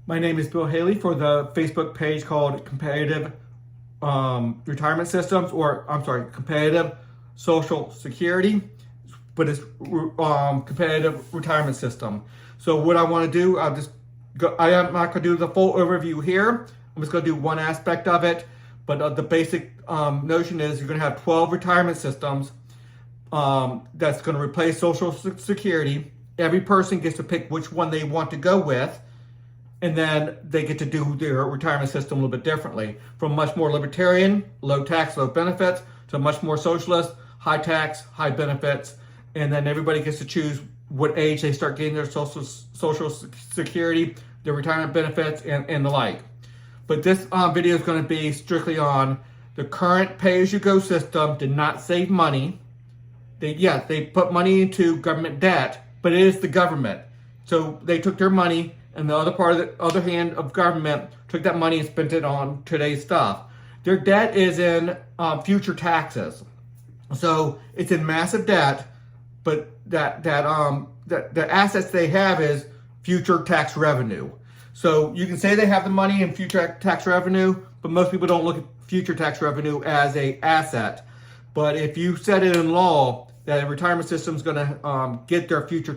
My name is Bill Haley for the Facebook page called Competitive Retirement Systems, or I'm sorry, Competitive Social Security, but it's Competitive Retirement System. So what I want to do, I am not going to do the full overview here. I'm just going to do one aspect of it, but the basic notion is you're going to have 12 retirement systems that's going to replace Social Security. Every person gets to pick which one they want to go with, and then they get to do their retirement system a little bit differently, from much more libertarian, low tax, low benefits, to much more socialist, high tax, high benefits, and then everybody gets to choose what age they start getting their social security, their retirement benefits, and the like. But this video is going to be strictly on the current pay-as-you-go system. Did not save money. They put money into government debt, but it is the government. So they took their money, and the other part of the other hand of government took that money and spent it on today's stuff. Their debt is in future taxes. So it's in massive debt, but the assets they have is future tax revenue. So you can say they have the money in future tax revenue, but most people don't look at future tax revenue as a asset. But if you set it in law that a retirement system is going to get their future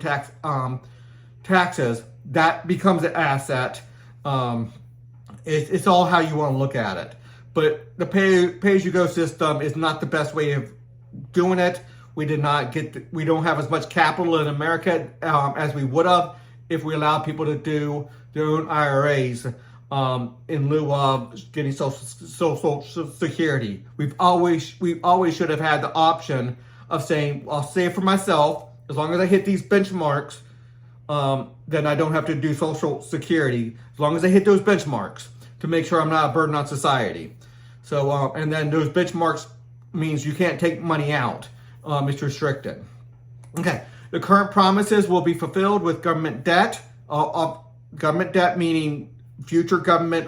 taxes, that becomes an asset. It's all how you want to look at it. But the pay-as-you-go system is not the best way of doing it. We don't have as much capital in America as we would have if we allowed people to do their own IRAs in lieu of getting Social Security. We always should have had the option of saying, I'll save for myself as long as I hit these benchmarks. Then I don't have to do Social Security as long as I hit those benchmarks to make sure I'm not a burden on society. So, and then those benchmarks means you can't take money out. It's restricted. Okay, the current promises will be fulfilled with government debt. Government debt meaning future government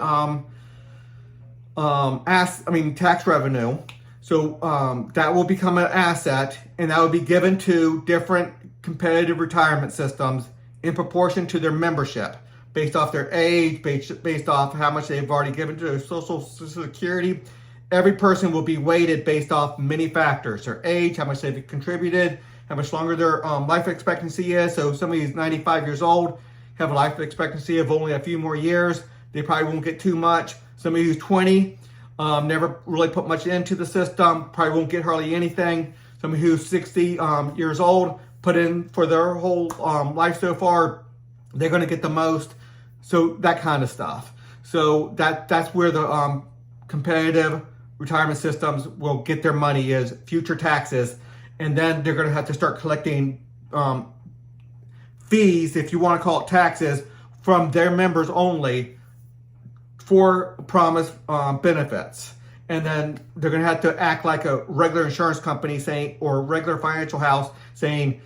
tax revenue. So that will become an asset, and that will be given to different competitive retirement systems in proportion to their membership, based off their age, based off how much they've already given to their Social Security. Every person will be weighted based off many factors: their age, how much they've contributed, how much longer their life expectancy is. So somebody who's 95 years old, have a life expectancy of only a few more years, they probably won't get too much. Somebody who's 20, never really put much into the system, probably won't get hardly anything. Somebody who's 60 years old, put in for their whole life so far, they're going to get the most. So that kind of stuff. So that's where the competitive retirement systems will get their money, is future taxes, and then they're going to have to start collecting fees, if you want to call it taxes, from their members only for promised benefits. And then they're going to have to act like a regular insurance company saying, or a regular financial house saying,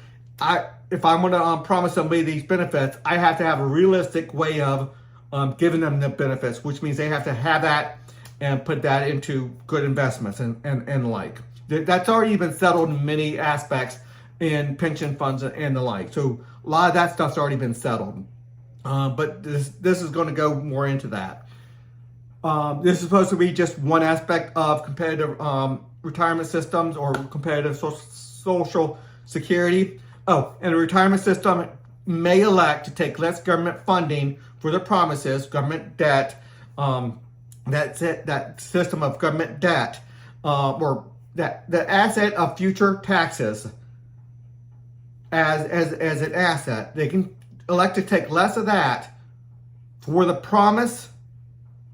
if I'm going to promise somebody these benefits, I have to have a realistic way of giving them the benefits, which means they have to have that and put that into good investments and the like. That's already been settled in many aspects in pension funds and the like. So a lot of that stuff's already been settled. But this is going to go more into that. This is supposed to be just one aspect of competitive retirement systems, or competitive social security. Oh, and the retirement system may elect to take less government funding for their promises, government debt, that system of government debt, or the asset of future taxes as an asset. They can elect to take less of that for the promise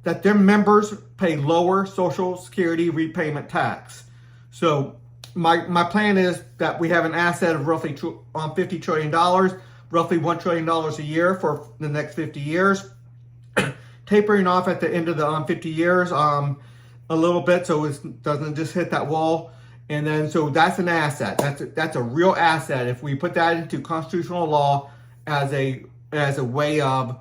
that their members pay lower Social Security repayment tax. So my plan is that we have an asset of roughly $50 trillion, roughly $1 trillion a year for the next 50 years, tapering off at the end of the 50 years a little bit, so it doesn't just hit that wall. And then, so that's an asset. That's a real asset if we put that into constitutional law as a way of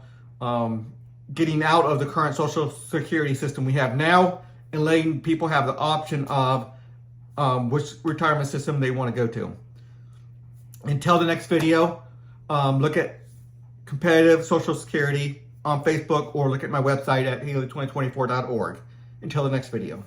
getting out of the current Social Security system we have now, and letting people have the option of which retirement system they want to go to. Until the next video, look at competitive Social Security on Facebook or look at my website at haley2024.org. Until the next video.